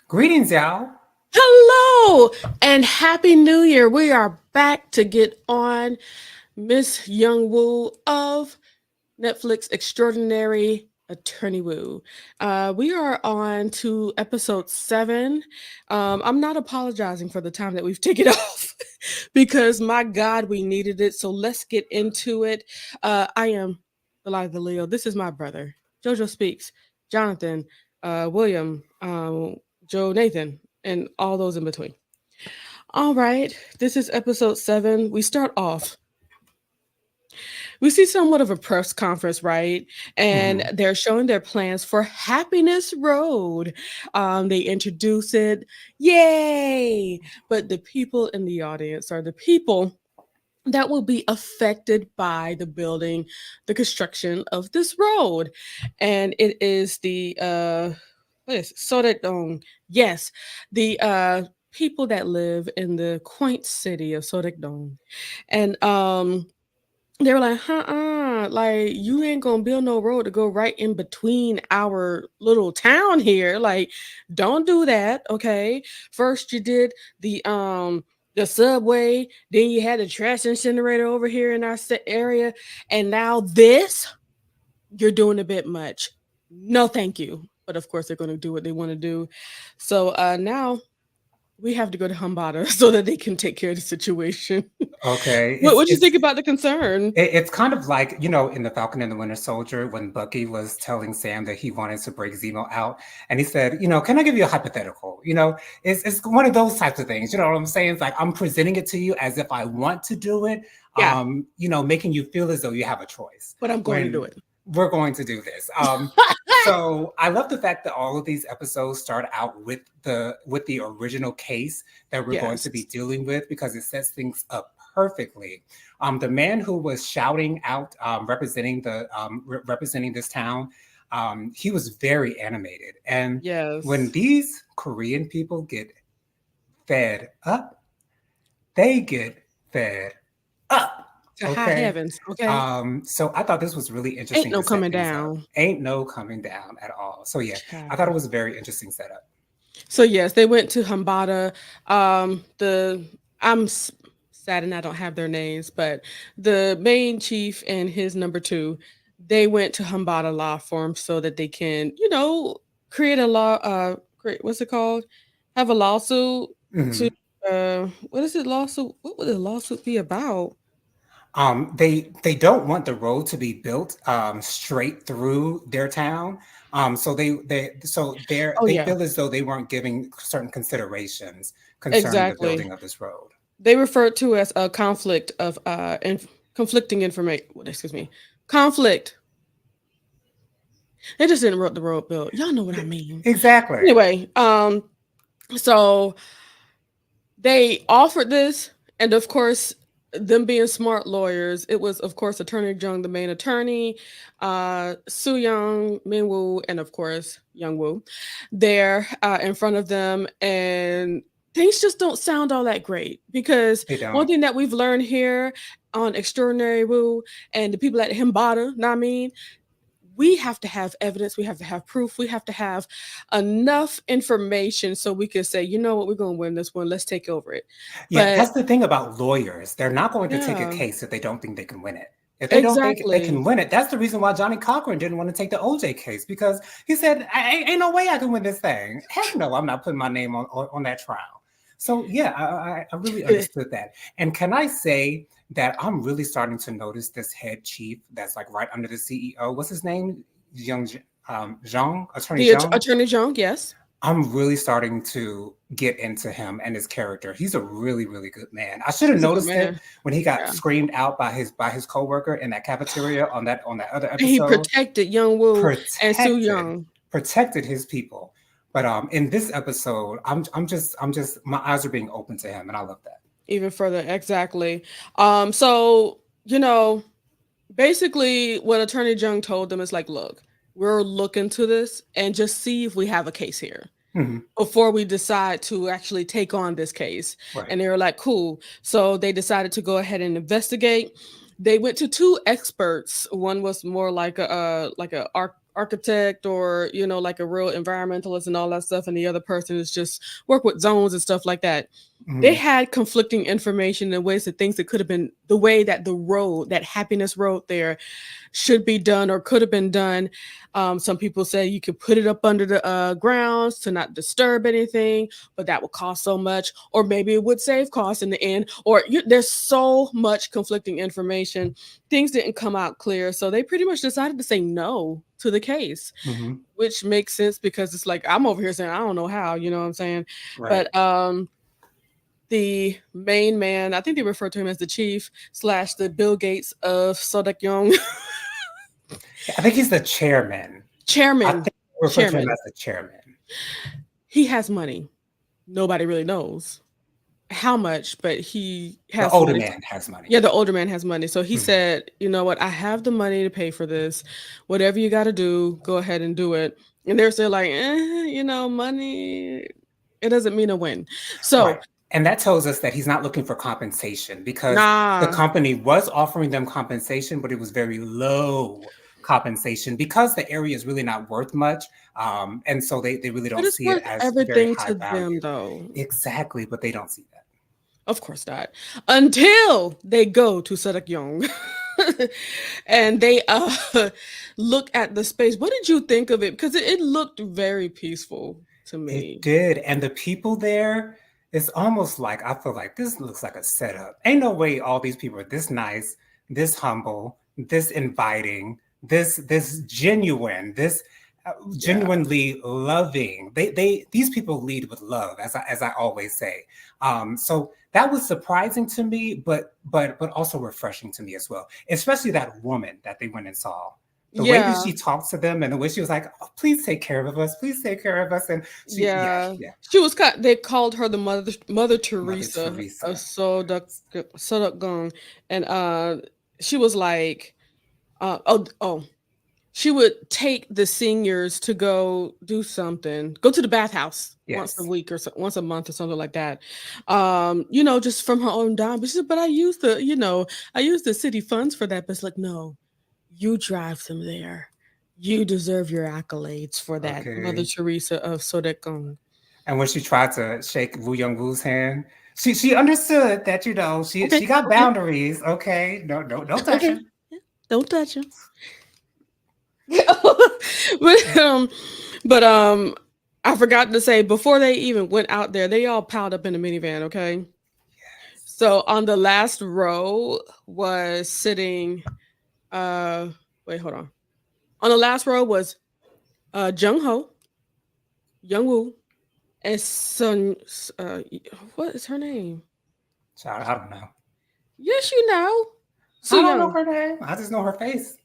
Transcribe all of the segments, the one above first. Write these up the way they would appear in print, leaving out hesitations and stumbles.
Greetings, y'all. Hello and happy new year. We are back to get on Miss Young Woo of Netflix Extraordinary Attorney Woo. We are on to episode 7. I'm not apologizing for the time that we've taken off because my God, we needed it. So let's get into it. I am Delilah Leo. This is my brother, JoJo Speaks, Jonathan, William, Joe Nathan, and all those in between. All right, this is episode 7. We start off, we see somewhat of a press conference, right? And Mhm. they're showing their plans for Happiness Road. They introduce it, yay! But the people in the audience are the people that will be affected by the building, the construction of this road. And it is the what is it? So that yes, the people that live in the quaint city of Sodekdong. And they were like, like you ain't gonna build no road to go right in between our little town here. Like, don't do that, okay? First you did the subway, then you had the trash incinerator over here in our area, and now this, you're doing a bit much. No, thank you. But of course they're gonna do what they want to do. So now we have to go to Hambada so that they can take care of the situation. Okay, What you think about the concern? it's kind of like in the Falcon and the Winter Soldier when Bucky was telling Sam that he wanted to break Zemo out, and he said, can I give you a hypothetical? It's one of those types of things. You know what I'm saying? It's like I'm presenting it to you as if I want to do it. Yeah, Making you feel as though you have a choice but I'm going to do when it. we're going to do this. So I love the fact that all of these episodes start out with the original case that we're going to Yes. be dealing with because it sets things up perfectly. The man who was shouting out, representing this town, he was very animated. And when Yes. these Korean people get fed up, they get fed up. To high Okay. heavens, okay? So I thought this was really Ain't interesting no to set coming things up. down. Ain't no coming down at all. So yeah, I thought it Child. was a very interesting setup. So yes, they went to Hambada. The I'm s- sad and I don't have their names, but the main chief and his number two, they went to Hambada Law Firm so that they can, create a law. Create what's it called? Have a lawsuit to Mhm. what is it lawsuit? What would the lawsuit be about? They don't want the road to be built straight through their town. Oh They yeah, feel as though they weren't giving certain considerations concerning the exactly. building of this road. They refer to as a conflict of conflicting information. Excuse me, conflict. They just didn't wrote the road bill. Y'all know what I mean. Exactly. Anyway, so they offered this, and of course, them being smart lawyers, it was of course Attorney Jung, the main attorney, Soo Young, Min Woo, and of course Young Woo, there in front of them, and things just don't sound all that great because They one don't. thing that we've learned here on Extraordinary Woo and the people at Himbada, know what I mean, we have to have evidence, we have to have proof, we have to have enough information so we can say, you know what, we're going to win this one, let's take over it. Yeah, But that's the thing about lawyers. They're not going to take a yeah, case if they don't think they can win it. If they don't think they exactly. can win it, that's the reason why Johnny Cochran didn't want to take the OJ case because he said, ain't no way I can win this thing. Heck no, I'm not putting my name on that trial. So, yeah, I really understood that. And can I say that I'm really starting to notice this head chief that's like right under the CEO? What's his name? Young Zhang, Attorney The Zhang. Attorney Jung, yes. I'm really starting to get into him and his character. He's a really, really good man. I should have He's a good noticed it man. when he got Yeah. screamed out by his coworker in that cafeteria on that other And he episode. protected Young Woo and Soo Protected Young protected his people. But in this episode, I'm just my eyes are being open to him, and I love that. even further. Exactly. So, basically what Attorney Jung told them is like, look, we're looking to this and just see if we have a case here Mhm. before we decide to actually take on this case. Right. And they were like, cool. So they decided to go ahead and investigate. They went to two experts. One was more like a architect or like a real environmentalist and all that stuff, and the other person is just work with zones and stuff like that. They Mhm. had conflicting information in ways that things that could have been the way that the road, that happiness road there, should be done or could have been done. Some people say you could put it up under the grounds to not disturb anything, but that would cost so much. Or maybe it would save costs in the end. Or there's so much conflicting information. Things didn't come out clear. So they pretty much decided to say no to the case, Mhm. which makes sense because it's like I'm over here saying, I don't know how, you know what I'm saying? Right. But the main man, I think they refer to him as the chief slash the Bill Gates of Sodak Young. I think he's the chairman. I Chairman. think we refer to him Chairman. as the chairman. He has money. Nobody really knows how much, but he The has older money. man has money. Yeah, the older man has money. So he Mhm. said, you know what, I have the money to pay for this. Whatever you got to do, go ahead and do it. And they're still like, money, it doesn't mean a win. So, Right. And that tells us that he's not looking for compensation because the nah, company was offering them compensation, but it was very low compensation because the area is really not worth much. And so they really but don't it's see it worth as very everything high to them, value. though. Exactly, but they don't see that. Of course not. Until they go to Sarakyong and they look at the space. What did you think of it? Because it looked very peaceful to It me. did. And the people there, it's almost like I feel like this looks like a setup. Ain't no way all these people are this nice, this humble, this inviting, this genuine, this Yeah. genuinely loving. They these people lead with love, as I always say. So that was surprising to me, but also refreshing to me as well. Especially that woman that they went and saw. The way that Yeah. she talked to them and the way she was like, oh, please take care of us, please take care of us. And she, yeah, Yeah. yeah, She was they called her the Mother Mother Teresa of Teresa. Sodok, and she was like oh, she would take the seniors to go do something, go to the bathhouse once a Yes. week or once a month or something like that. Just from her own dime. But she said, but I used the city funds for that. But it's like, no, you drive them there. You deserve your accolades for that, Mother Okay. Teresa of Sodekong. And when she tried to shake Wu Young Wu's hand, she understood that Okay, she got okay, boundaries. Okay, no, no, don't touch okay. her. Don't touch him. but but I forgot to say before they even went out there, they all piled up in the minivan. Okay, so on the last row was sitting. Uh, wait, hold on. On the last row was Jung Ho, Young Woo, and Sun. What is her name? Child, I don't know. Yes, you know, Su I don't know Young. her name. I just know her face.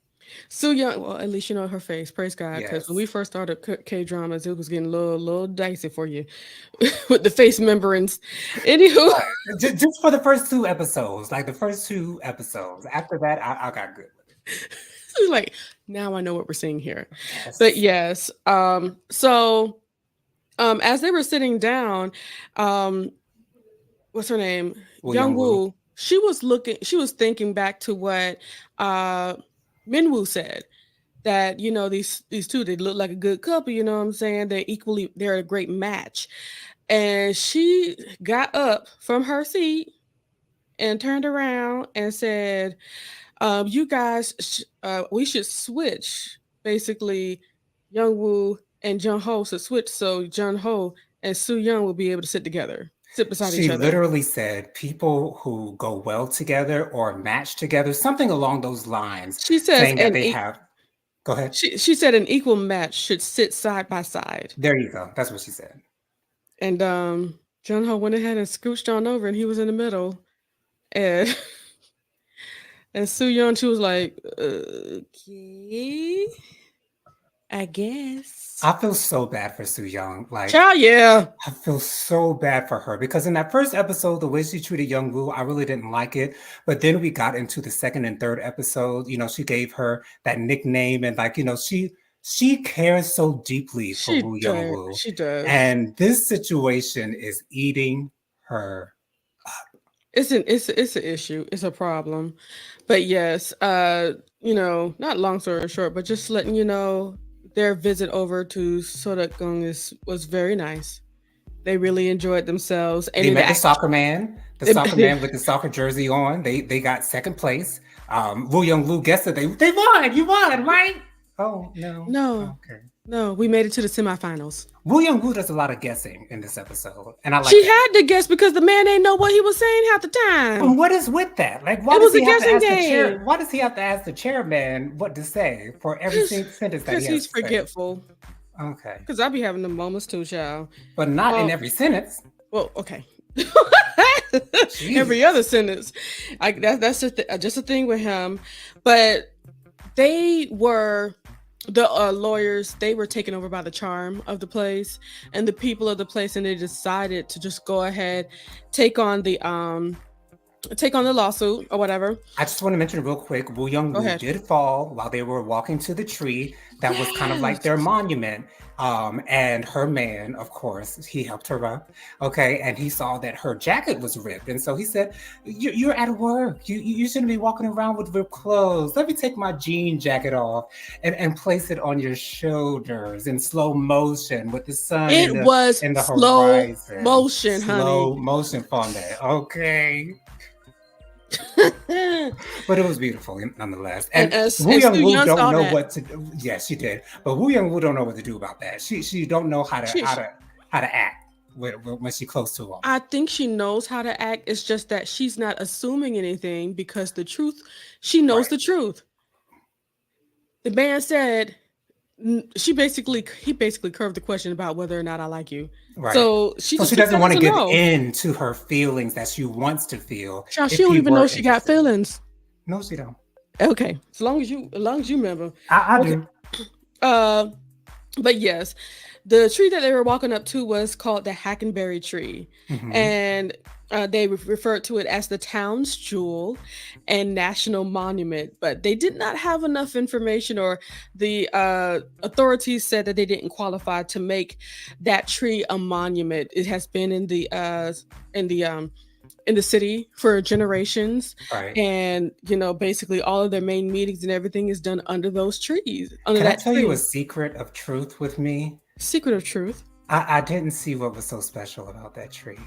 Su Young. Well, at least you know her face. Praise God, because when Yes. we first started K dramas, it was getting a little dicey for you with the face membranes. Anywho, Right. Just for the first two episodes, like the first two episodes. After that, I got good with it. like now I know what we're seeing here. But Yes. yes, so as they were sitting down, um, what's her name? Wu Young Young Wu. Woo. She was thinking back to what uh Minwoo said. That these two, they look like a good couple, you know what I'm saying? They're a great match. And she got up from her seat and turned around and said, you guys, we should switch. Basically, Young Woo and Jung Ho should switch so Jung Ho and Soo Young will be able to sit together, sit beside each She other. literally said people who go well together or match together, something along those lines, She says saying that they have. Go ahead. she said an equal match should sit side by side. There you go. That's what she said. And Jung Ho went ahead and scooched on over, and he was in the middle. And and Soo Young, she was like, okay, I guess. I feel so bad for Soo Young. Like, Child, yeah. I feel so bad for her because in that first episode, the way she treated Young Woo, I really didn't like it. But then we got into the second and third episode. She gave her that nickname, and like, she cares so deeply for She Woo Young does. Woo, She does. and this situation is eating her. It's an issue. It's a problem. But yes, not long story short, but just letting you know their visit over to Sodakgung was very nice. They really enjoyed themselves, and They it met actually. the soccer man with the soccer jersey on. They got second place. Woo Young Woo guessed that they won. You won, right? Oh no. No, Okay. no, we made it to the semifinals. Woo Young Woo does a lot of guessing in this episode, and I like She that. had to guess because the man ain't know what he was saying half the And time. what is with that? Like, why It does was a he have to guessing ask the chair? game Why does he have to ask the chairman what to say for every sentence that he because has he's to say? forgetful. Okay, Because I be having the moments too, child. but not in Um, every sentence. well, okay. Jeez. Every other sentence, that's just a thing with him. But they were the lawyers. They were taken over by the charm of the place and the people of the place, and they decided to just go ahead, take on the lawsuit or whatever. I just want to mention real quick, Woo Young Go Woo ahead. did fall while they were walking to the tree that was kind of like Yes. their monument. And her man, of course, he helped her up. Okay, and he saw that her jacket was ripped, and so he said, "You're at work. You shouldn't be walking around with ripped clothes. Let me take my jean jacket off and place it on your shoulders in slow motion with the sun It was in the slow horizon. motion, Slow honey. motion from that. Okay." But it was beautiful nonetheless. and And as Woo and Young Soo Woo Young don't saw know that. what to do. Yes, she did. But Woo Young Woo don't know what to do about that. She don't know how to She, how to act when she's close to him. I think she knows how to act. It's just that she's not assuming anything because the truth, she knows Right. the truth. The man said, he basically curved the question about whether or not I like you. Right. So she So just she took doesn't that want as to a give no. in to her feelings that she wants to feel Child, she if don't he even know were she got interested. feelings. No, she don't. Okay, as long as you remember. I Okay. do. Uh, but yes, the tree that they were walking up to was called the Hackenberry tree, Hmm. and they referred to it as the town's jewel and national monument. But they did not have enough information, or the authorities said that they didn't qualify to make that tree a monument. It has been in the in the city for generations, Right. and basically all of their main meetings and everything is done under those trees, under Can I that tell you a tree. secret of truth with me? Secret of truth. I didn't see what was so special about that tree.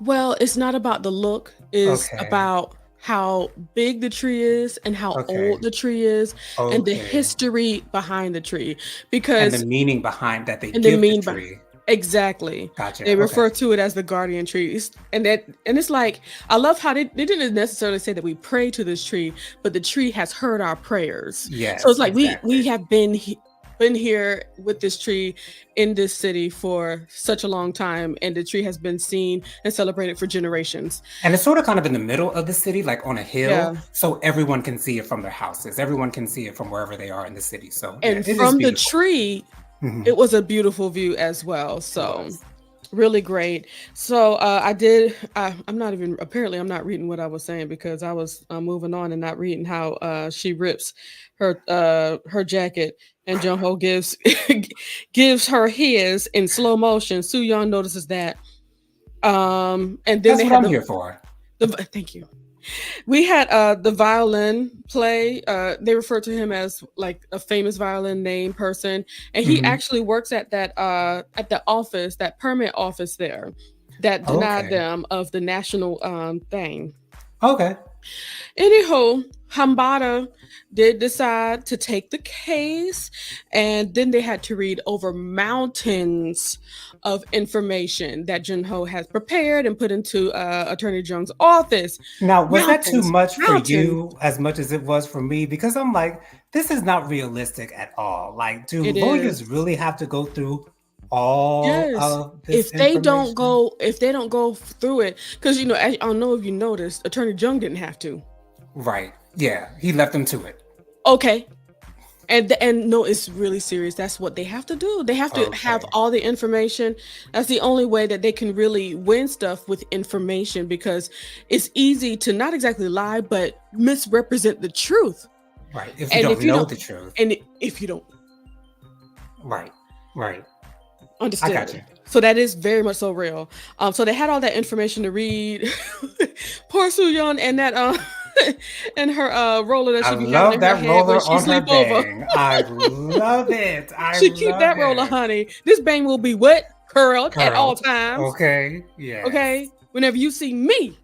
Well, it's not about the look, it's Okay. about how big the tree is and how Okay. old the tree is and the Okay. history behind the tree, And the because meaning behind that they and the give the mean by tree. exactly, Gotcha. they Okay. refer to it as the guardian trees, and it's like, I love how they didn't necessarily say that we pray to this tree, but the tree has heard our prayers. So it's Yes, like we exactly. have been here with this tree in this city for such a long time, and the tree has been seen and celebrated for generations. And it's sort of kind of in the middle of the city, like on a Yeah. hill, so everyone can see it from their houses. Everyone can see it from wherever they are in the city. So yeah, And it is from the beautiful. tree, Mhm. it was a beautiful view as well. It So was. really great. So I did. I'm not even. Apparently, I'm not reading what I was saying because I was moving on and not reading how she rips her jacket, and Jung Ho gives gives her his in slow motion. Soo Young notices that. And then That's they what had I'm here for. the thank you. We had the violin play. They refer to him as like a famous violin name person, and he Hmm. actually works at the office, that permit office there, that denied Okay. them of the national thing. Okay. Anyhow, Hambada did decide to take the case, and then they had to read over mountains of information that Junho has prepared and put into Attorney Jung's office. Now, was that too Mountains, much for mountains. you as much as it was for me? Because I'm like, this is not realistic at all. Like, do It is. lawyers really have to go through all Yes. of this information? If they don't go through it, because I don't know if you noticed, Attorney Jung didn't have to. Right. Yeah. He left them to it. Okay. And no, it's really serious. That's what they have to do. They have to have Okay. all the information. That's the only way that they can really win stuff, with information, because it's easy to not exactly lie, but misrepresent the truth. Right. If you And don't if you know don't, the truth. and if you don't Right. Right. I got understood. you. So that is very much so real. So they had all that information to read. Poor Soo Young and that and her roller that I she be having love in her that head when roller she on her sleep over. bang. I love it. I She keep love that roller, it. honey. This bang will be what? Curled at all Curled. times. Okay. Yes. Okay. Whenever you see me,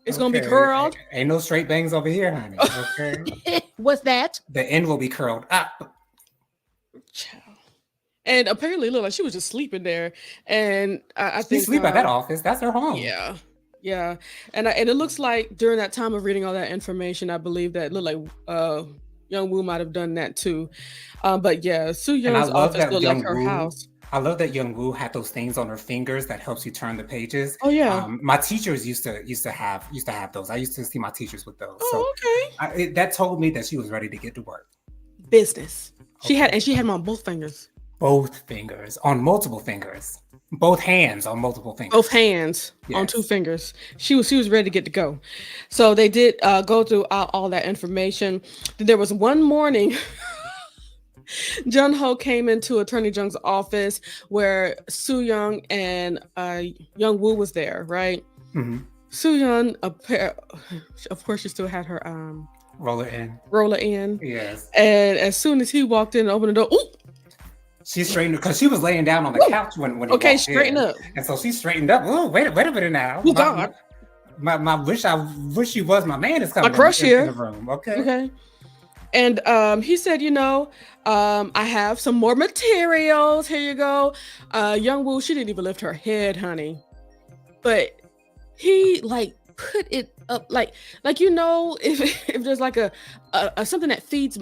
it's gonna be Okay. curled. Ain't no straight bangs over here, honey. Okay. What's that? The end will be curled up. Child. And apparently, look like she was just sleeping there. And I She think, sleep at that office. That's her home. yeah, yeah. And it looks like during that time of reading all that information, I believe that it looked like Young Woo might have done that too. But yeah, Soo And I Young's love office that looked like young her Woo. house. I love that young Woo had those things on her fingers that helps you turn the pages. Oh yeah. My teachers used to have those. I used to see my teachers with those. So Oh okay. that told me that she was ready to get to work. Business. Okay. She had them on both fingers. Both fingers on multiple fingers. Both hands on multiple fingers. Both hands on two Yes. fingers. She was ready to get to go. So they did go through all that information. There was one morning Jun Ho came into Attorney Jung's office where Soo Young and Young Woo was there, right? hmm Soo Young, of course, she still had her Roll it in. roller in, Yes. and as soon as he walked in and opened the door, ooh, She straightened because she was laying down on the woo, couch when he okay, walked straighten in. up. And so she straightened up. Oh, wait a minute now. Oh God, My wish you was my man is my coming crush in here. the room. Okay. Okay. And he said, I have some more materials. Here you go. Young Woo, she didn't even lift her head, honey. But he like put it up if there's like a something that feed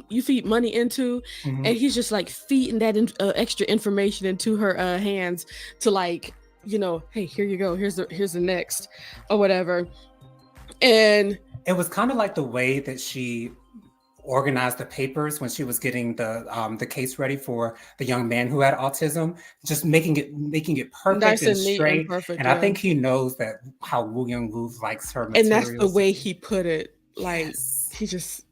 money into, Mhm. and he's just like feeding that extra information into her hands to like, hey, here you go. Here's the next or whatever. And It was kind of like the way that she organized the papers when she was getting the case ready for the young man who had autism, just making it perfect nice and and neat and straight. perfect, And I yeah. think he knows that how Woo Young Woo likes her And that's the materials. way he put it. Like Yes. he just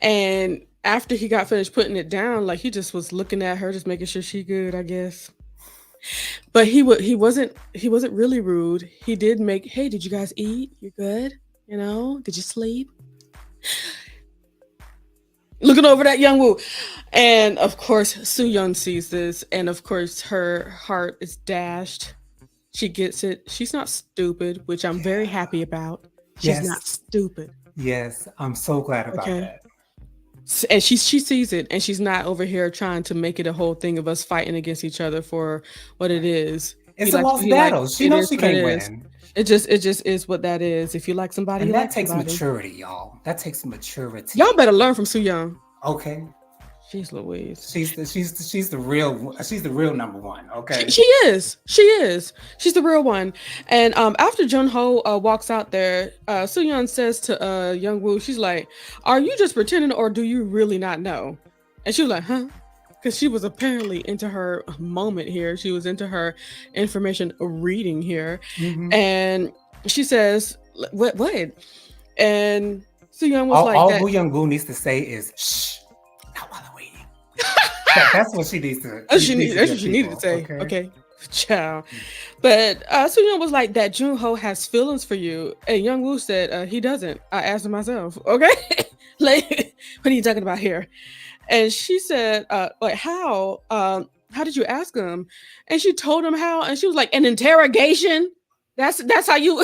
and after he got finished putting it down, like he just was looking at her, just making sure she good, I guess. But he wasn't really rude. He did make, hey, did you guys eat? You good? Did you sleep? Looking over that Young Woo. And of course, Soo Young sees this, and of course her heart is dashed. She gets it. She's not stupid, which I'm very happy about. She's not Yes. stupid. Yes. I'm so glad about Okay. that. And she sees it, and she's not over here trying to make it a whole thing of us fighting against each other for what it is. It's a lost battle. She It knows is she what it can't is. win. It just is what that is. If you like somebody, And you that like takes somebody. maturity, y'all. That takes maturity. Y'all better learn from Soo Young. Okay. She's Louise. She's the real number one. Okay. She is. She is. She's the real one. And after Jun Ho walks out there, Soo Young says to Young Woo, she's like, "Are you just pretending, or do you really not know?" And she was like, "Huh?" Because she was apparently into her moment here. She was into her information reading here, Mhm. and she says, "What? What?" And Soo Young was All, like all that. Woo Young Woo needs to say is "shh," not while I'm waiting. That's what she needs to. That's what needs that's give what you needed to people, say. Okay. Ciao. But Soo Young was like, that Jun Ho has feelings for you. And Young Woo said, he doesn't. I asked him myself. Okay. Like, what are you talking about here? And she said, like, how did you ask him? And she told him how, and she was like, an interrogation? That's how you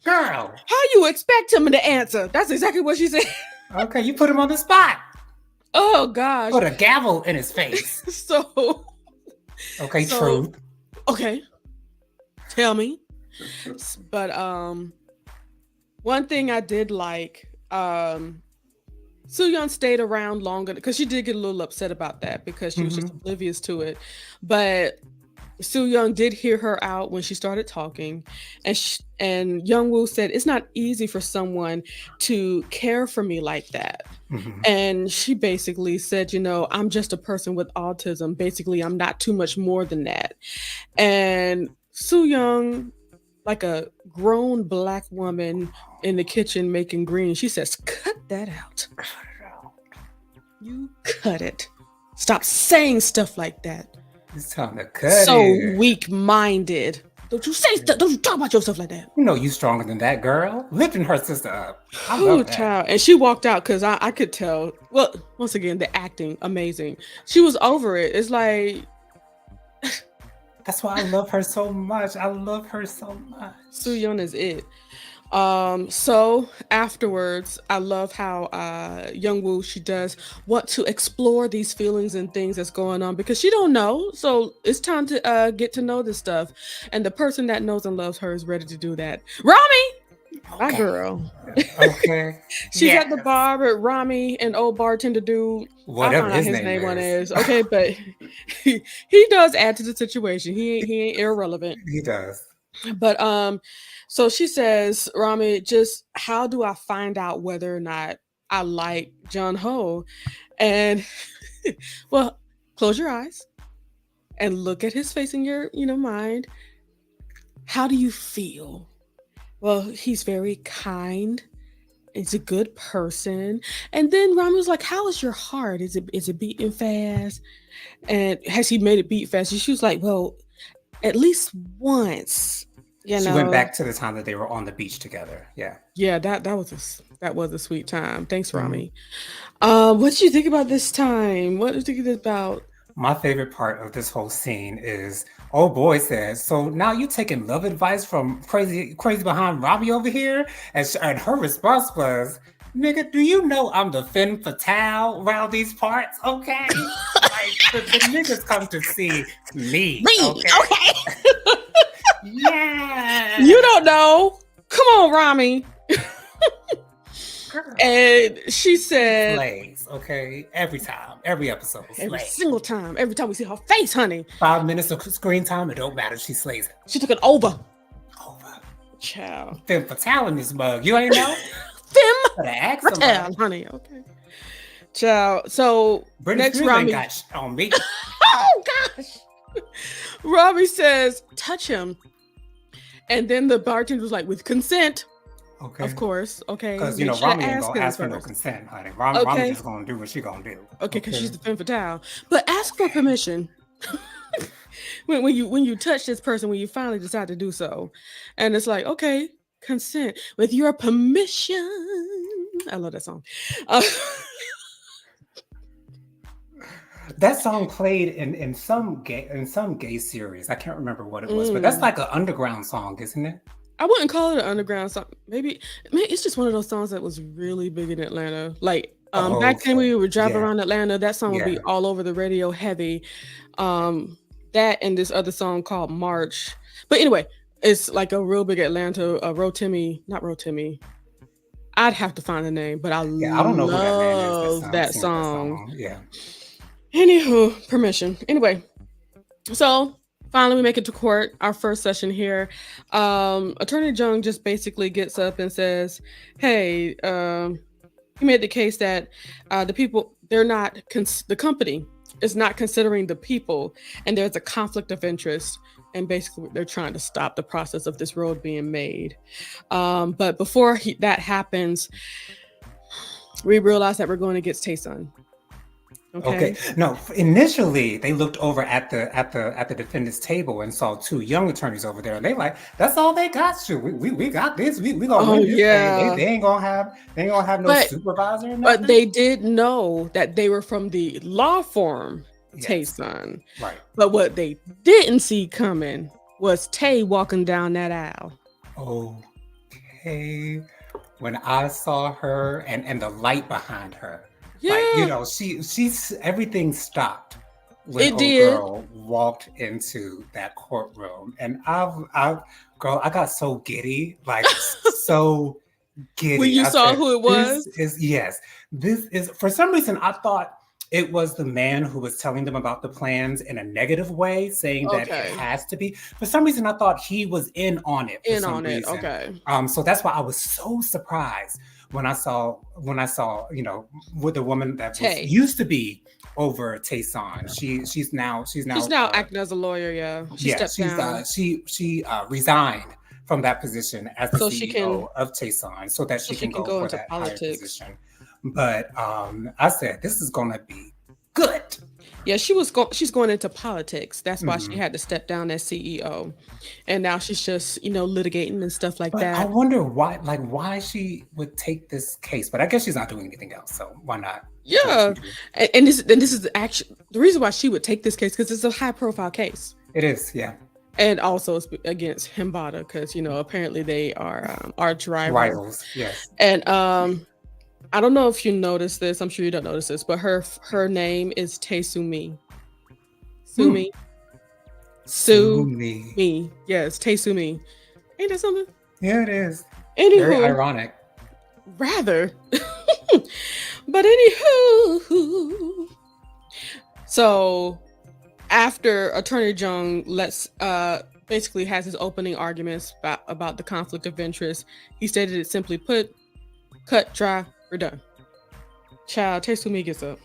Girl. how you expect him to answer. That's exactly what she said. Okay, you put him on the spot. Oh gosh. Put a gavel in his face. So Okay, So- truth. okay. Tell me. But one thing I did like, Soo Young stayed around longer because she did get a little upset about that because she was just oblivious to it. But Soo Young did hear her out when she started talking, and Young Woo said it's not easy for someone to care for me like that. Mhm. And she basically said, I'm just a person with autism. Basically, I'm not too much more than that. And Soo Young, like a grown Black woman in the kitchen making greens, she says, cut that out. Cut it out. You cut it. Stop saying stuff like that. It's time to cut So it. weak-minded. Don't you say stuff. Don't you talk about yourself like that. You know you stronger than that, girl. Lifting her sister up. I Oh, love that. child. And she walked out because I could tell. Well, once again, the acting, amazing. She was over it. It's like, That's why I love her so much. I love her so much. Soo-yeon is it. So afterwards, I love how Youngwoo, she does want to explore these feelings and things that's going on because she don't know. So it's time to get to know this stuff. And the person that knows and loves her is ready to do that. Rami! My girl. Okay. She's at the bar with Rami and old bartender dude. Whatever his his name one is. Okay, but he does add to the situation. He ain't irrelevant. He does. But so she says, Rami, just how do I find out whether or not I like John Ho? And well, close your eyes and look at his face in your mind. How do you feel? Well, he's very kind. He's a good person. And then Rami was like, how is your heart? Is it beating fast? And has he made it beat fast? And she was like, well, at least once. She went back to the time that they were on the beach together. Yeah, that was a sweet time. Thanks, Rami. What did you think about this time? What did you think about? My favorite part of this whole scene is old boy says, so now you taking love advice from crazy behind Rami over here? And her response was, nigga, do you know I'm the femme fatale around these parts? Okay. Like, the niggas come to see me. Okay. Yeah. You don't know. Come on, Rami. And she said, slays, okay? Every time, every episode, every single time, every time we see her face, honey. 5 minutes of screen time, it don't matter. She slays it. She took it over. Child. Femme fatale in this mug. You ain't know? Femme fatale, honey. Okay. Child. So British next, Rami got on me. Oh gosh. Rami says, touch him. And then the bartender was like, with consent. Okay. Of course. Okay. Because, Rami ain't going to ask for no consent, honey. Rami just going to do what she going to do. Okay, because she's the femme fatale. But ask for permission. when you touch this person, when you finally decide to do so. And it's like, okay, consent. With your permission. I love that song. That song played in some gay series. I can't remember what it was, but that's like an underground song, isn't it? I wouldn't call it an underground song. Maybe it's just one of those songs that was really big in Atlanta. Like back then, we would drive around Atlanta. That song would be all over the radio, heavy. That and this other song called March. But anyway, it's like a real big Atlanta. Not Rotimi. I'd have to find the name, but I don't know who that man is. That song. Yeah. Anywho, permission. Anyway, so finally we make it to court, our first session here. Attorney Jung just basically gets up and says, hey, he made the case that the people, the company is not considering the people, and there's a conflict of interest, and basically they're trying to stop the process of this road being made. But before that happens, we realize that we're going against Taesun. Okay. No, initially they looked over at the defendant's table and saw two young attorneys over there, and they like, that's all they got to. We got this. We gonna win this thing. They ain't gonna have no supervisor. Or but they did know that they were from the law firm Taesun. Right. But what they didn't see coming was Tay walking down that aisle. Okay. When I saw her and the light behind her. Yeah. Like, she's everything stopped when old girl walked into that courtroom, and I got so giddy, like so giddy. When you saw who it was? This is for some reason I thought it was the man who was telling them about the plans in a negative way, saying that it has to be. For some reason, I thought he was in on it. Okay. So that's why I was so surprised when I saw, with the woman that used to be over Taesun. She's now acting as a lawyer. Yeah. She stepped down. She resigned from that position as the CEO of Taesun, so that she can go for that politics. Higher position. But I said, this is gonna be good. Yeah, she's going into politics. That's why she Mhm. had to step down as CEO. And now she's just, litigating and stuff like But I that. wonder why she would take this case. But I guess she's not doing anything else, so why not do what she Yeah. do? And this is actually the reason why she would take this case, because it's a high profile case. It is, yeah. And also it's against Himbata, because apparently they are arch rivals. Rivals, yes. And I don't know if you noticed this. I'm sure you don't notice this, but her name is Taesumi. Hmm. Sumi. Sue Sue me. me. Yes, Taesumi. Ain't that something? Yeah, it is. Very Anywho, ironic. rather. But anywho. So after Attorney Jung basically has his opening arguments about the conflict of interest, he stated it simply put, cut, dry, we're done. Child, Taesumi gets up.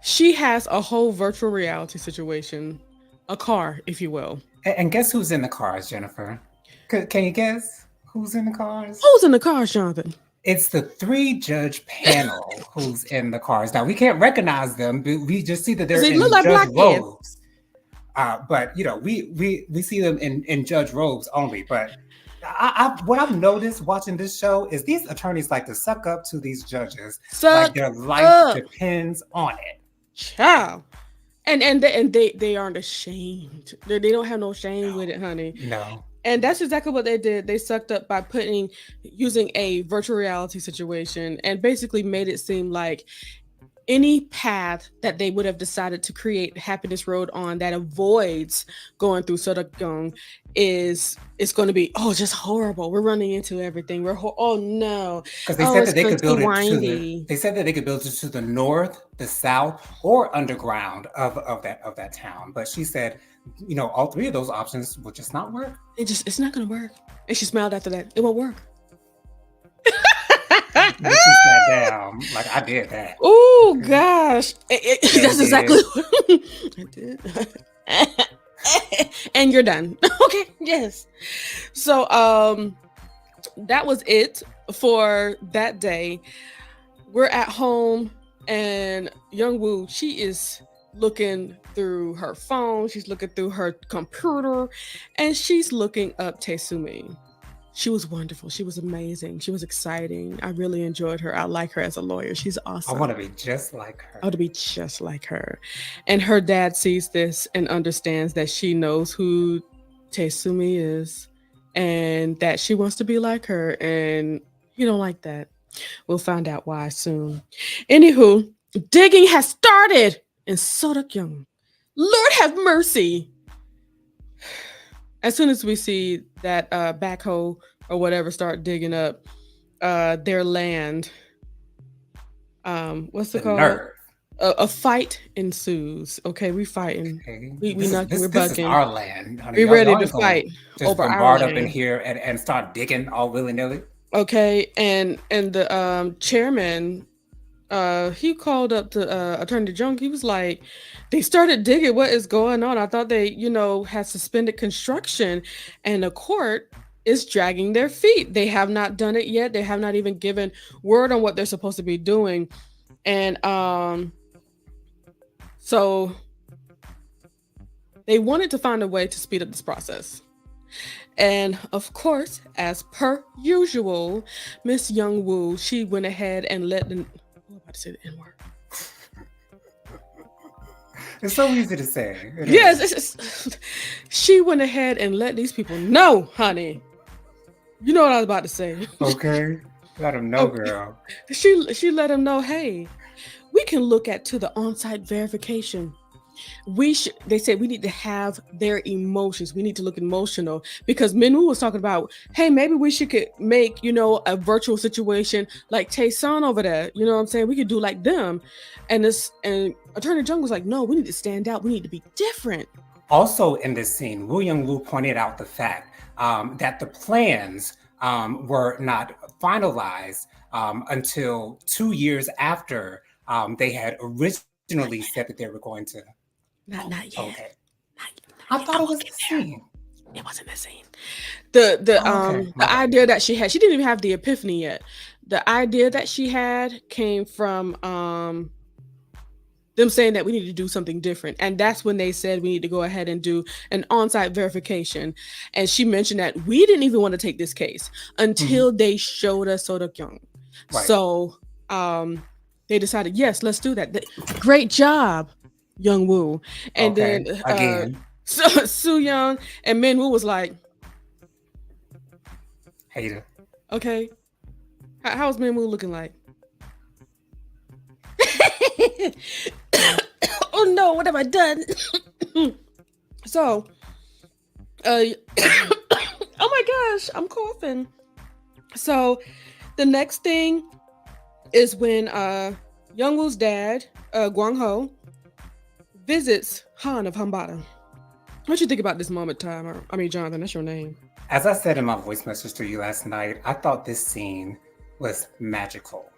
She has a whole virtual reality situation, a car, if you will. And guess who's in the cars, Jennifer? Can you guess who's in the cars? Who's in the car, Jonathan? It's the 3-judge panel who's in the cars. Now we can't recognize them, but we just see that they're They in look like judge blackheads. robes. But we see them in judge robes only. But what I've noticed watching this show is these attorneys like to suck up to these judges, like their life depends on it. Child. And they aren't ashamed. They don't have no shame with it, honey. No. And that's exactly what they did. They sucked up by using a virtual reality situation and basically made it seem like any path that they would have decided to create Happiness Road on that avoids going through Sodakyung is going to be just horrible. We're running into everything. Oh no! Because they said that they could build it they said that they could build it to the north, the south, or underground of that town. But she said, all 3 of those options will just not work. It's not going to work. And she smiled after that. It won't work. Then she sat down like I did that. Oh gosh, that's exactly what I did. And you're done. Okay, yes. So that was it for that day. We're at home, and Young Woo, she is looking through her phone, she's looking through her computer, and she's looking up Taesumi. She was wonderful. She was amazing. She was exciting. I really enjoyed her. I like her as a lawyer. She's awesome. I want to be just like her. I want to be just like her. And her dad sees this and understands that she knows who Taesumi is and that she wants to be like her. And he don't like that. We'll find out why soon. Anywho, digging has started in Sodakyung. Lord have mercy. As soon as we see that backhoe or whatever start digging up their land, what's it called? Nerve. A fight ensues. Okay, we fighting. Okay. We're bucking. This is our land. We're ready to fight over our land. Up in here and start digging all willy-nilly. Okay, and the chairman, he called up to Attorney Jung. He was like, they started digging. What is going on? I thought they, had suspended construction, and the court is dragging their feet. They have not done it yet. They have not even given word on what they're supposed to be doing. And so they wanted to find a way to speed up this process. And of course, as per usual, Miss Young Woo, she went ahead and let them. I'm about to say the N-word. It's so easy to say. Yes, she went ahead and let these people know, honey. You know what I was about to say. Okay, let them know, girl. She let them know, hey, we can look to the on-site verification. They said we need to have their emotions. We need to look emotional, because Minwoo was talking about, hey, maybe we could make, a virtual situation like Tae-san over there. You know what I'm saying? We could do like them. And Attorney Jung was like, no, we need to stand out. We need to be different. Also in this scene, Woo Young-woo pointed out the fact that the plans were not finalized until 2 years after they had originally said that they were going to. Not yet. Okay. I thought it was the scene. It wasn't the scene. The idea that she didn't even have the epiphany yet. the idea that she had came from them saying that we need to do something different. And that's when they said we need to go ahead and do an on-site verification. And she mentioned that we didn't even want to take this case Mhm. until they showed us Sodekyung. Right. So they decided, yes, let's do that. Great job, Young Woo. And then Okay. Again, Soo Young and Min Woo was like, hater. okay, how's Min Woo looking like? Oh no, what have I done? So, oh my gosh, I'm coughing. So, the next thing is when Youngwoo's dad, Gwang Ho, visits Han of Hambada. What you think about this moment, Time? I mean, Jonathan, that's your name. As I said in my voice message to you last night, I thought this scene was magical.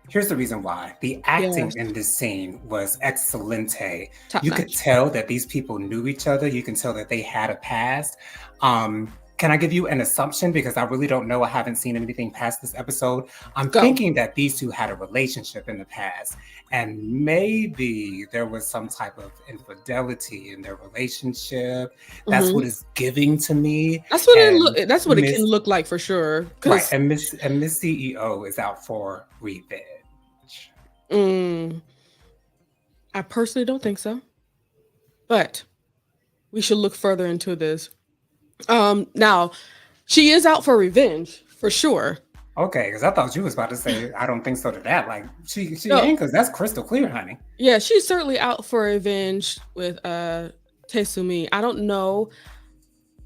Here's the reason why. The acting Yes, in this scene was excelente. top You could notch. tell that these people knew each other. You can tell that they had a past. Can I give you an assumption? Because I really don't know. I haven't seen anything past this episode. I'm Go. thinking that these two had a relationship in the past. And maybe there was some type of infidelity in their relationship. That's what Hmm. it's giving to me. That's what it look. And That's what it can Miss look like for sure. Right, Because and Miss CEO is out for revenge. mm, I personally don't think so. But we should look further into this. Now she is out for revenge for sure. Okay, because I thought you was about to say I don't think so to that. Like she No, ain't, because that's crystal clear, honey. yeah, she's certainly out for revenge with Taesumi. I don't know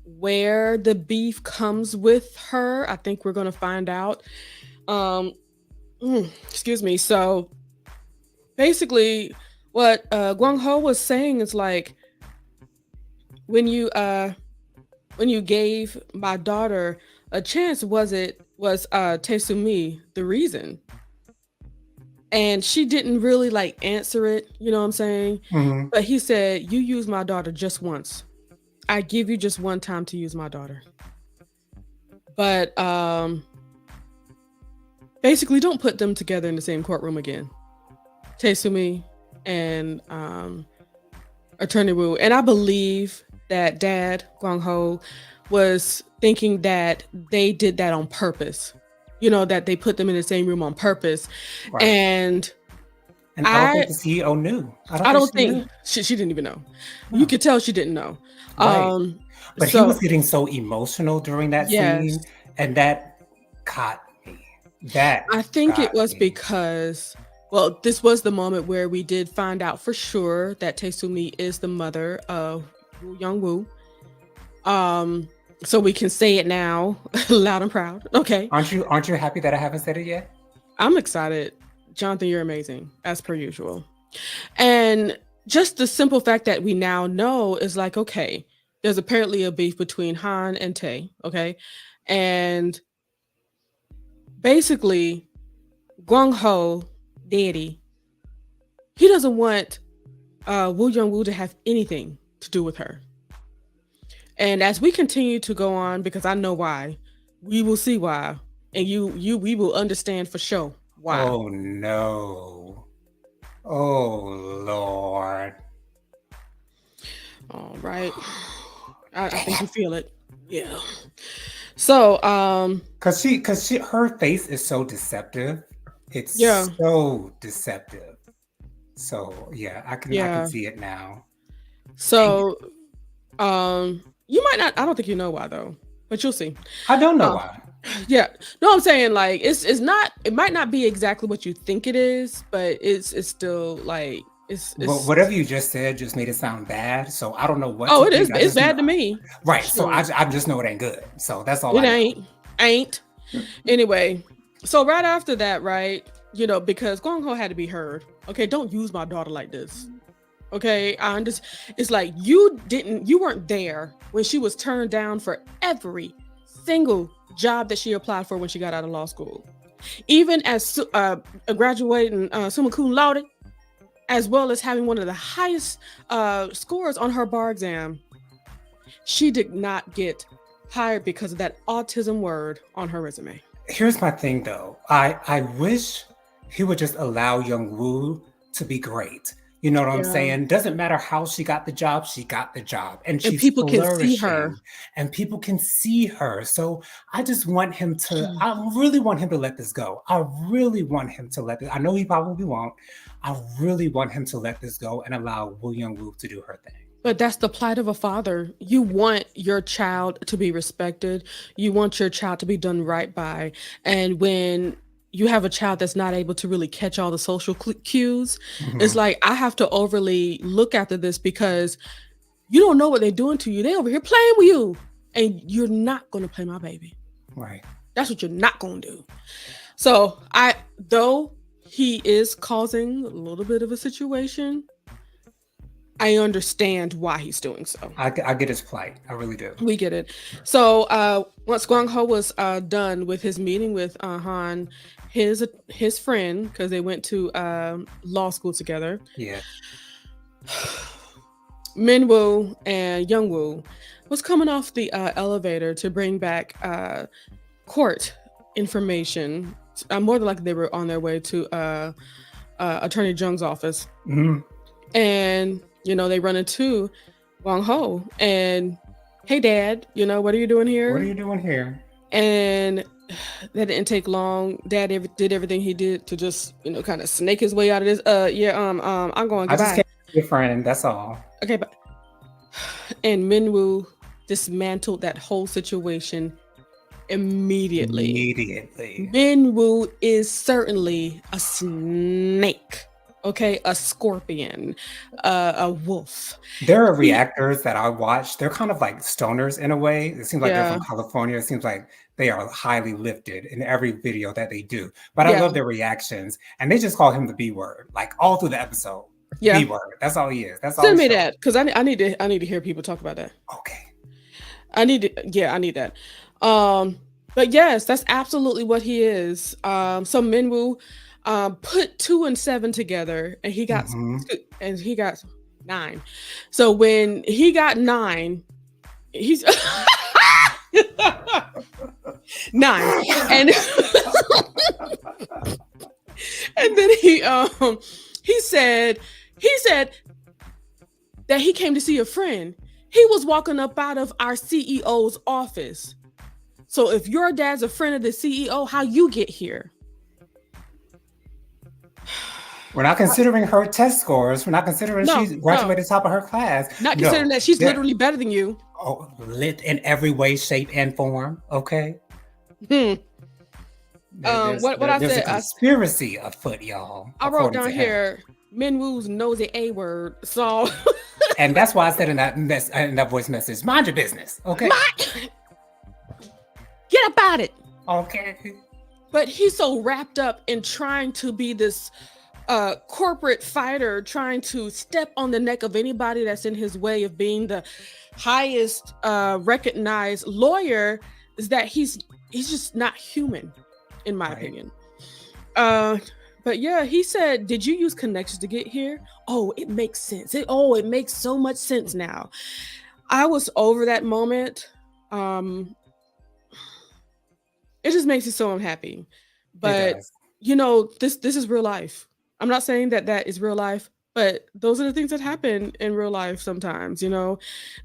where the beef comes with her. I think we're gonna find out. Um, excuse me. So basically, what Guang Ho was saying is like when you uh when you gave my daughter a chance, was Taesumi the reason? And she didn't really like answer it, you know what I'm saying? Hmm. But he said, "You use my daughter just once. I give you just one time to use my daughter. But basically don't put them together in the same courtroom again. Taesumi and Attorney Wu." And I believe that Dad Guang Ho was thinking that they did that on purpose. You know, that they put them in the same room on purpose. Right, And and I don't think I the CEO knew. I don't I think don't she think knew. she didn't even know. You No, could tell she didn't know. right. Um But he was so getting so emotional during that yes, scene, and that got me. That I think it got was me. because, well, this was the moment where we did find out for sure that Taesumi is the mother of Woo Young Woo. Um, so we can say it now, loud and proud. Okay, Aren't you happy that I haven't said it yet? I'm excited. Jonathan, you're amazing as per usual. And just the simple fact that we now know is like, okay, there's apparently a beef between Han and Tae. Okay, and basically, Guang Ho, Daddy, he doesn't want Woo Young Woo to have anything to do with her. And as we continue to go on, because I know why, we will see why, and we will understand for sure why. Oh no. Oh Lord. All right, I think you feel it. Yeah. So Cause she her face is so deceptive. yeah, It's so deceptive. So yeah, I can yeah. see it now. Dang it. So you might not. I don't think you know why though, but you'll see. I don't know Uh, why. yeah. No, I'm saying like it's not. It might not be exactly what you think it is, but it's still like Well, it's. whatever you just said just made it sound bad. So I don't know what Oh, to it is. think. I It's just know. bad to me. Right. So Sure. I just know it ain't good. So that's all It I know. ain't. Anyway, so right after that, right? You know, because Gong Ho had to be heard. Okay, don't use my daughter like this. Okay, I understand. It's like you weren't there when she was turned down for every single job that she applied for when she got out of law school. Even as a graduating summa cum laude, as well as having one of the highest scores on her bar exam, she did not get hired because of that autism word on her resume. Here's my thing though. I wish he would just allow Young Woo to be great. You know what I'm Yeah. saying? Doesn't matter how she got the job, and And she's people can see her. flourishing, and people can see her. So I just want him to, I really want him to let this go. I really want him to let this, I know he probably won't. I really want him to let this go and allow Woo Young Woo to do her thing. But that's the plight of a father. You want your child to be respected. You want your child to be done right by. And when you have a child that's not able to really catch all the social cues, it's Mhm. like I have to overly look after this because you don't know what they're doing to you. They over here playing with you, and you're not going to play my baby. Right. That's what you're not going to do. So though he is causing a little bit of a situation, I understand why he's doing so. I get his plight. I really do. We get it. So once Gwang Ho was done with his meeting with Han, his friend, because they went to law school together, Yeah. Min Woo and Young Woo was coming off the elevator to bring back court information. More than likely, they were on their way to Attorney Jung's office. Hmm. And they run into Wang Ho and, hey Dad, what are you doing here? What are you doing here? And that didn't take long. Dad did everything he did to just kind of snake his way out of this. I'm going. I just Goodbye. can't be your friend. That's all. Okay, but and Minwoo dismantled that whole situation immediately. Minwoo is certainly a snake. Okay, a scorpion, a wolf. There are reactors that I watch. They're kind of like stoners in a way. It seems like they're from California. It seems like they are highly lifted in every video that they do. But I love their reactions. And they just call him the B word, like all through the episode. Yeah. B word. That's all he is. That's all. Send me that, because I need to hear people talk about that. Okay. I need that. But yes, that's absolutely what he is. So Minwoo put 2 and 7 together, and he got 9. So when he got 9, he's 9, and and then he said that he came to see a friend. He was walking up out of our CEO's office. So if your dad's a friend of the CEO, how you get here? We're not considering her test scores. We're not considering she's graduated top of her class. Not considering that she's literally better than you. Oh, lit in every way, shape, and form. Okay. What I said? There's a conspiracy afoot, y'all. I wrote down here, Minwoo's nosy A word. So, and that's why I said in that voice message, mind your business. Okay. Get about it. Okay. But he's so wrapped up in trying to be this corporate fighter, trying to step on the neck of anybody that's in his way of being the highest recognized lawyer, is that he's just not human, in my opinion. But yeah, he said, did you use connections to get here? Oh, it makes sense. It makes so much sense now. I was over that moment. It just makes me so unhappy. But this is real life. I'm not saying that is real life, but those are the things that happen in real life sometimes.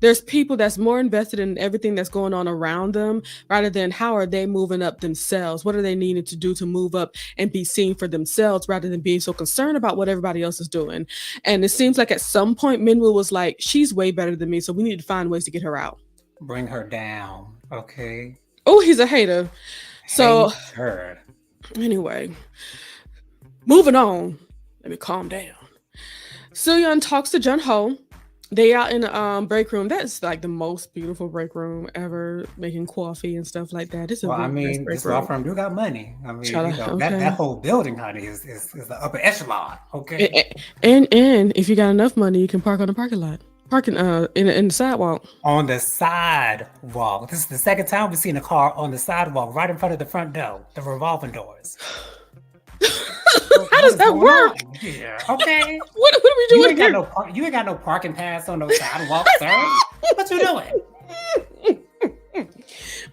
There's people that's more invested in everything that's going on around them rather than how are they moving up themselves. What are they needing to do to move up and be seen for themselves rather than being so concerned about what everybody else is doing. And it seems like at some point Minwoo was like, she's way better than me, so we need to find ways to get her out. Bring her down. Okay. Oh, he's a hater. So anyway, moving on. Let me calm down. Soo-yeon talks to Jun Ho. They out in the break room. That's like the most beautiful break room ever, making coffee and stuff like that. It's this law firm do got money. I mean, that whole building, honey, is the upper echelon. Okay. And if you got enough money, you can park on the parking lot. Parking in the sidewalk. On the sidewalk. This is the second time we've seen a car on the sidewalk, right in front of the front door, the revolving doors. How does that work? Yeah. Okay. What are we doing here? You ain't got no parking pass on those sidewalks, sir. What you doing?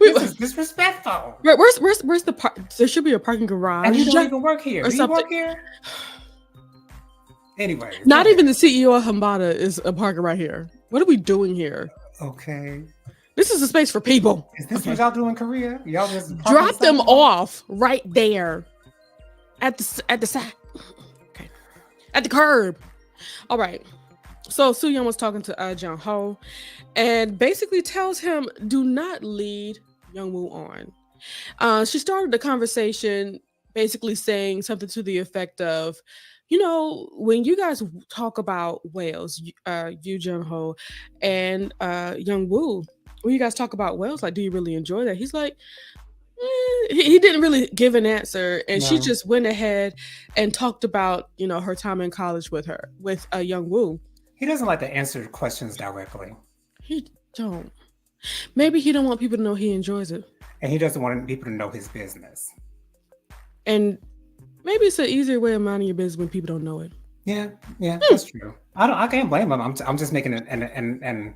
This is disrespectful. Where's the park? There should be a parking garage. And you don't even work here. Or Do you something. work here? Anyway. Not even the CEO of Hambada is a parking right here. What are we doing here? Okay. This is a space for people. Is this what y'all do in Korea? Y'all just drop them off right there at the side. Okay. At the curb. All right. So Soo-young was talking to Jung-ho and basically tells him, do not lead Young-woo on. She started the conversation basically saying something to the effect of, when you guys talk about whales, Yoo Jung-ho and Young-woo, when you guys talk about whales, like, do you really enjoy that? He's like, he didn't really give an answer, and she just went ahead and talked about, her time in college with Young-woo. He doesn't like to answer questions directly. He don't. Maybe he don't want people to know he enjoys it. And he doesn't want people to know his business. And maybe it's an easier way of minding your business when people don't know it. Yeah, that's true. I can't blame him. I'm just making I'm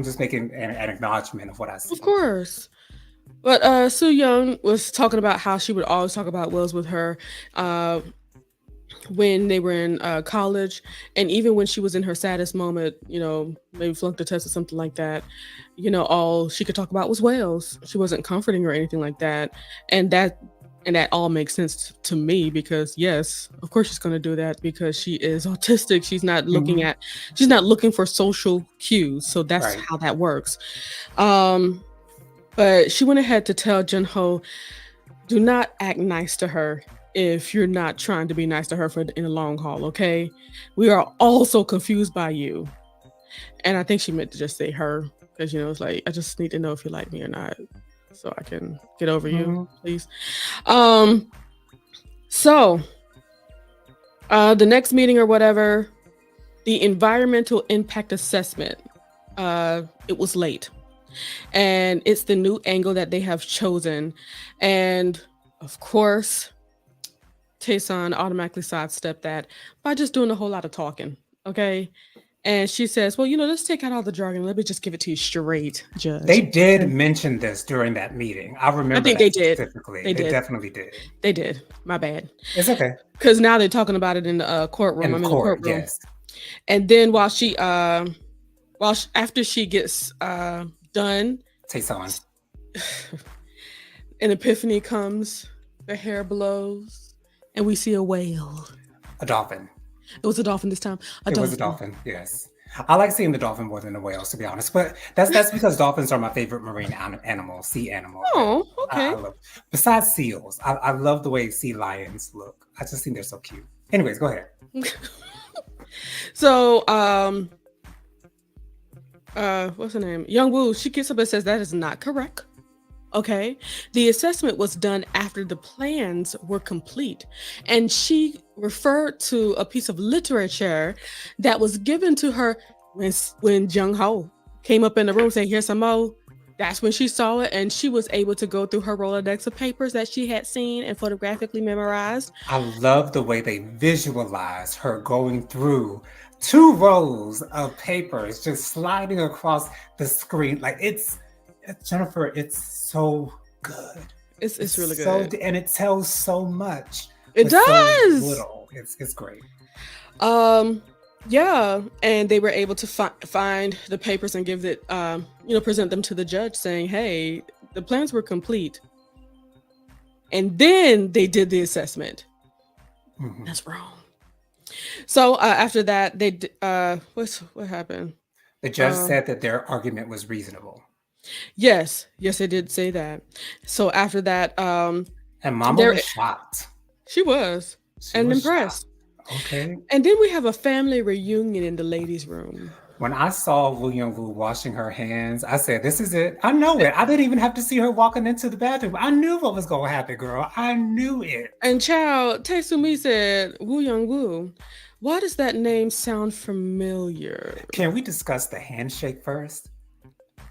just making an acknowledgement of what I see. Of course. But Soo-young was talking about how she would always talk about Wills with her when they were in college, and even when she was in her saddest moment, maybe flunked a test or something like that, all she could talk about was whales. She wasn't comforting or anything like that, and that all makes sense to me, because yes, of course she's going to do that, because she is autistic. She's not looking for social cues, so that's how that works. But she went ahead to tell Jun-ho, do not act nice to her if you're not trying to be nice to her in the long haul, okay? We are all so confused by you. And I think she meant to just say her, because, it's like, I just need to know if you like me or not, so I can get over you, please. So, the next meeting or whatever, the environmental impact assessment, it was late. And it's the new angle that they have chosen. And, of course, Tae-sun automatically sidestepped that by just doing a whole lot of talking, okay? And she says, well, let's take out all the jargon. Let me just give it to you straight, Judge. They did mention this during that meeting. I remember. I think they did. Specifically. They definitely did. They did. My bad. It's okay. Because now they're talking about it in the courtroom. In the courtroom. Yes. And then while after she gets done, Tae-sun, an epiphany comes, the hair blows, and we see a whale. A dolphin. It was a dolphin this time. It was a dolphin, yes. I like seeing the dolphin more than the whales, to be honest. But that's because dolphins are my favorite marine animal, sea animal. Oh, okay. Besides seals, I love the way sea lions look. I just think they're so cute. Anyways, go ahead. So, what's her name? Young-woo, she gets up and says that is not correct. Okay, the assessment was done after the plans were complete, and she referred to a piece of literature that was given to her when Jung-ho came up in the room saying, here's some more. That's when she saw it, and she was able to go through her Rolodex of papers that she had seen and photographically memorized. I love the way they visualize her going through 2 rows of papers, just sliding across the screen. Like, Jennifer, it's so good. It's really good. And it tells so much. It does. So little. It's great. Yeah, and they were able to find the papers and give it, present them to the judge, saying, "Hey, the plans were complete." And then they did the assessment. Mm-hmm. That's wrong. So after that, they what happened? The judge said that their argument was reasonable. Yes, they did say that. So after that, and Mama was shocked. She was impressed. Shocked. Okay. And then we have a family reunion in the ladies' room. When I saw Woo Young-woo washing her hands, I said, "This is it. I know it." I didn't even have to see her walking into the bathroom. I knew what was going to happen, girl. I knew it. And child, Tae-sumi said, "Woo Young-woo, why does that name sound familiar?" Can we discuss the handshake first?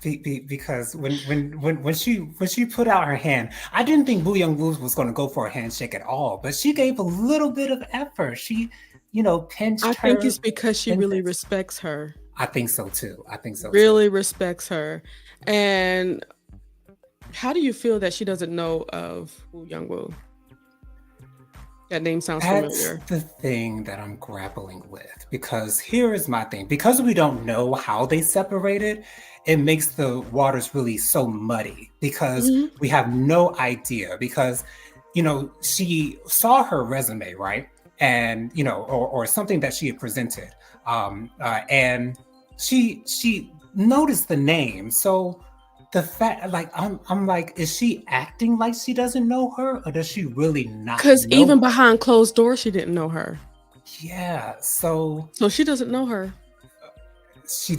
Because when she put out her hand, I didn't think Woo Young-woo was going to go for a handshake at all, but she gave a little bit of effort. She, pinched her. I think it's because she really respects her. I think so too. Really respects her. And How do you feel that she doesn't know of Woo Young Woo? That name sounds That's familiar. the thing that I'm grappling with because here is my thing. Because we don't know how they separated, it makes the waters really so muddy because Mhm. we have no idea. Because, she saw her resume, right? And, or something that she had presented. And she noticed the name. So the fact, like, I'm like, is she acting like she doesn't know her, or does she really not Because know even her? behind closed doors, she didn't know her. Yeah. So So she doesn't know her. she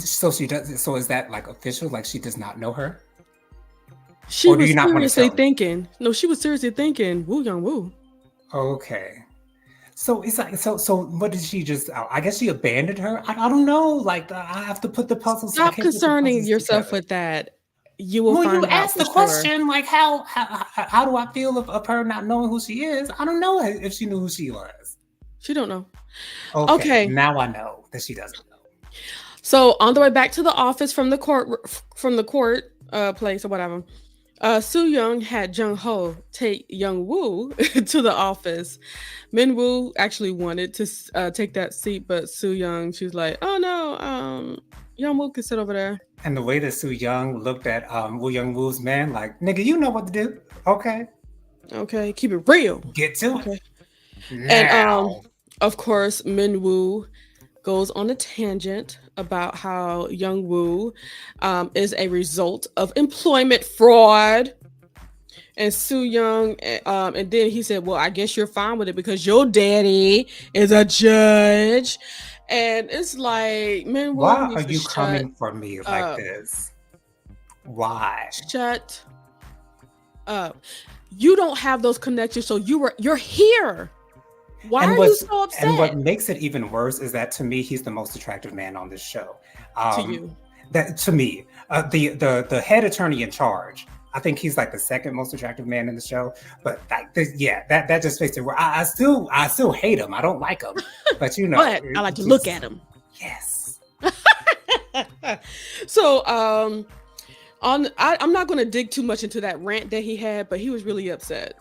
does. So is that like official? Like she does not know her, She or do you was not want to seriously tell me? thinking. No, she was seriously thinking Woo Young Woo. Okay. So it's like so. What did she just? I guess she abandoned her. I don't know. Like I have to put the puzzles. I Stop can't put the concerning puzzles yourself together. with that. You will Well, you find out asked for the sure. question, like how do I feel of her not knowing who she is? I don't know if she knew who she was. She don't know. Okay, Okay. now I know that she doesn't know. So on the way back to the office from the court place or whatever, Soo Young had Jung Ho take Young Woo to the office. Min Woo actually wanted to take that seat, but Soo Young, she was like, "Oh no, Young Woo can sit over there." And the way that Soo Young looked at Woo Young Woo's man, like, nigga, you know what to do. Okay, Okay, keep it real. get to it Okay, and now. of course, Min Woo goes on a tangent about how Young Woo is a result of employment fraud. And Soo Young, and then he said, "Well, I guess you're fine with it because your daddy is a judge." And it's like, Min Woo, Why you are need to you shut coming for me like up. this? Why? Shut up. You don't have those connections, so you're here. Why And are you what's so and what upset? makes it even worse is that to me he's the most attractive man on this show. To Um, you? that to me, the head attorney in charge. I think he's like the second most attractive man in the show. But like, yeah, that just makes it. I still hate him. I don't like him. But But I like to look just at him. yes. So I'm not going to dig too much into that rant that he had, but he was really upset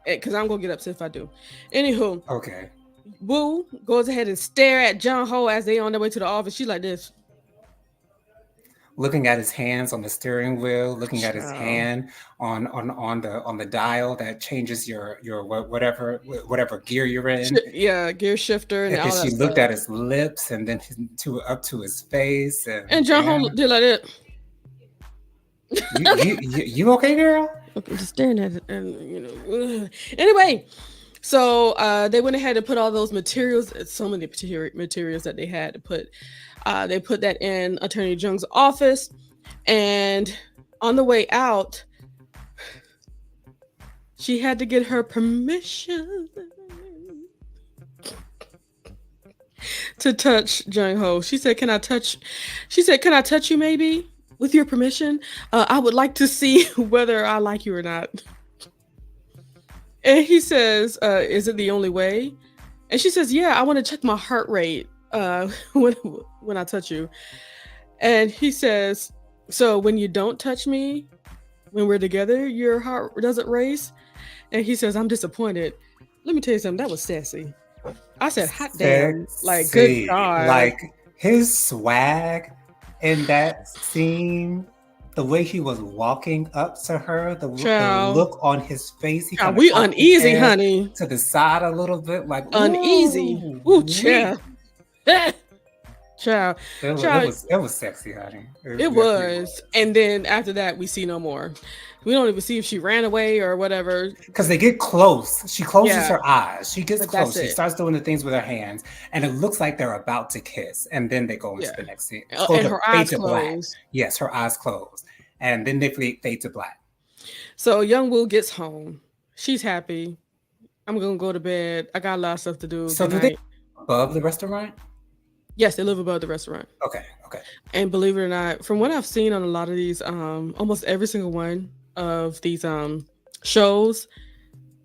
because I'm gonna get upset if I do. Anywho, Okay. Woo goes ahead and stare at Jung Ho as they on their way to the office. She's like this. Looking at his hands on the steering wheel, looking at his Child. hand on the dial that changes your whatever gear you're in. Yeah, gear shifter and And then all she that looked stuff. at his lips and then up to his face and And Jung yeah. Ho did like that. You okay, girl? I'm just staring at it, and ugh. Anyway, so they went ahead and put all those materials, so many materials that they had to put. They put that in Attorney Jung's office, and on the way out, she had to get her permission to touch Jung Ho. She said, "Can I touch?" She said, "Can I touch you, maybe, with your permission? I would like to see whether I like you or not." And he says, "Is it the only way?" And she says, "Yeah, I want to check my heart rate when I touch you." And he says, "So when you don't touch me, when we're together, your heart doesn't race?" And he says, "I'm disappointed." Let me tell you something. That was sassy. I said, "Hot damn!" Like, good Sexy. God, Like his swag in that scene, the way he was walking up to her, the child. look on his face, he Child, kind of we cocked his uneasy, head honey. to the side a little bit, like, Uneasy. ooh, Ooh, wee. child. Child. It Child, was it was sexy, honey. it It definitely was. was. And then after that, we see no more. We don't even see if she ran away or whatever. Because they get close. She closes Yeah, her eyes. She gets but that's close. She it. starts doing the things with her hands, and it looks like they're about to kiss. And then they go into Yeah. the next scene. Go And to her fade eyes to black. closed. Yes, her eyes closed, and then they fade to black. So Young Woo gets home. She's happy. I'm gonna go to bed. I got a lot of stuff to do. So Good do they night. above the restaurant? Yes, they live above the restaurant. Okay, okay. And believe it or not, from what I've seen on a lot of these, almost every single one of these shows,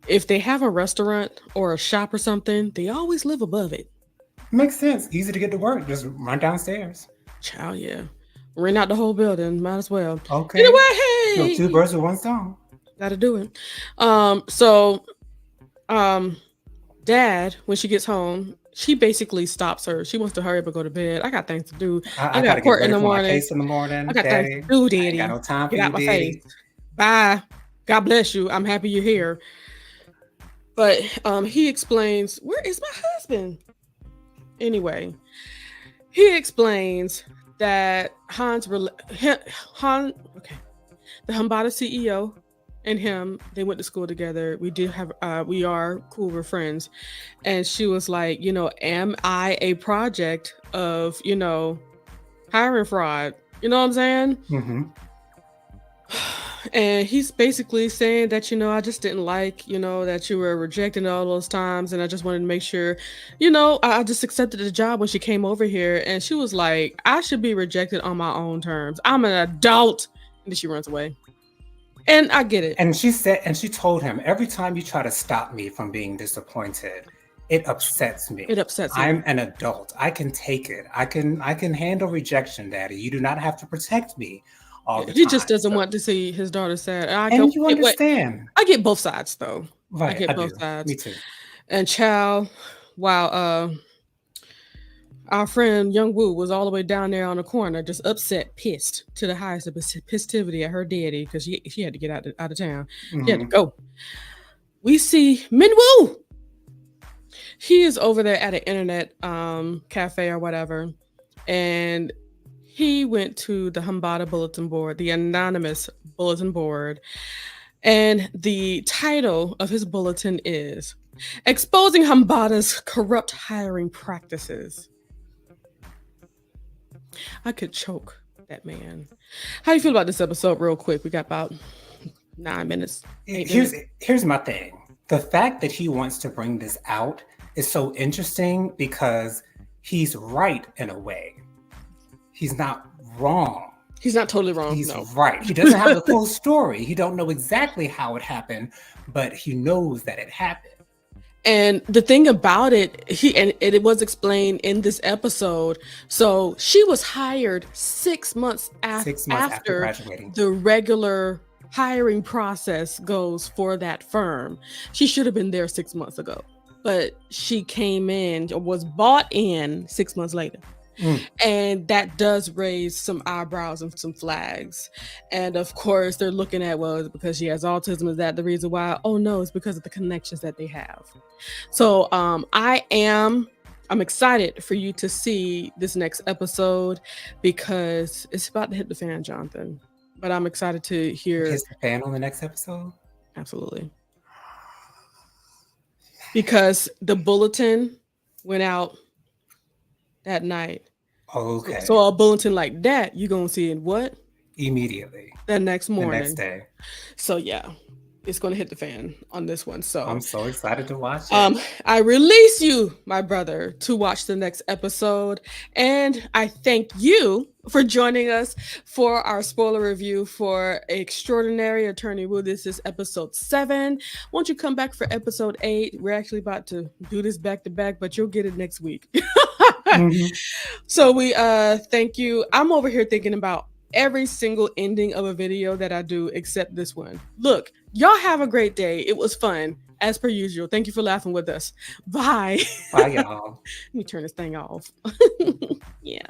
if they have a restaurant or a shop or something, they always live above it. Makes sense. Easy to get to work. Just run downstairs. Child, yeah. Rent out the whole building, might as well. Okay. Anyway, Kill two birds with one stone. Gotta do it. So Dad, when she gets home, she basically stops her. She wants to hurry up and go to bed. I got things to do. I I gotta got get court in ready the for my morning. case in the morning, I got things to Daddy. do, I ain't got Daddy. no time for Get you, out my face. Daddy. Bye. God bless you. I'm happy you're here. But he explains, where is my husband? Anyway, he explains that okay, the Hambada CEO and him, they went to school together. We are cool, we're friends. And she was like, am I a project of, hiring fraud? You know what I'm saying? Mm-hmm. And he's basically saying that, I just didn't like, that you were rejecting all those times. And I just wanted to make sure, I just accepted the job when she came over here. And she was like, I should be rejected on my own terms. I'm an adult. And then she runs away. And I get it. And she told him, every time you try to stop me from being disappointed, it upsets me. It upsets I'm him. an adult. I can take it. I can handle rejection, Daddy. You do not have to protect me all the He time. just doesn't want to see his daughter sad. And you understand. I get both sides though. Right. I get I both do. sides. Me too. And child, while our friend Young Woo was all the way down there on the corner, just upset, pissed to the highest of pistivity at her daddy because she had to get out of town. Mm-hmm. She had to go. We see Min Woo. He is over there at an internet cafe or whatever, and he went to the Hambada bulletin board, the anonymous bulletin board, and the title of his bulletin is Exposing Hambada's Corrupt Hiring Practices. I could choke that man. How do you feel about this episode real quick? We got about 9 minutes. Here's my thing. The fact that he wants to bring this out is so interesting because he's right in a way. He's not wrong. He's not totally wrong. He's no. right. He doesn't have the full story. He don't know exactly how it happened, but he knows that it happened. And the thing about it, it was explained in this episode. So she was hired 6 months, 6 months after graduating. The regular hiring process goes for that firm. She should have been there 6 months ago, but she came in or was bought in 6 months later. And that does raise some eyebrows and some flags. And of course, they're looking at, well, it's because she has autism. Is that the reason why? Oh no, it's because of the connections that they have. So I'm excited for you to see this next episode because it's about to hit the fan, Jonathan. But I'm excited to hear. Hit the fan on the next episode? Absolutely. Because the bulletin went out that night. Okay. So a bulletin like that, you're going to see it what? Immediately. The next morning. The next day. So yeah, it's going to hit the fan on this one. So I'm so excited to watch it. I release you, my brother, to watch the next episode. And I thank you for joining us for our spoiler review for Extraordinary Attorney Woo. This is episode 7. Won't you come back for episode 8? We're actually about to do this back to back, but you'll get it next week. Mm-hmm. So we thank you. I'm over here thinking about every single ending of a video that I do except this one. Look, y'all have a great day. It was fun as per usual. Thank you for laughing with us. Bye. Bye, y'all. Let me turn this thing off. Yeah.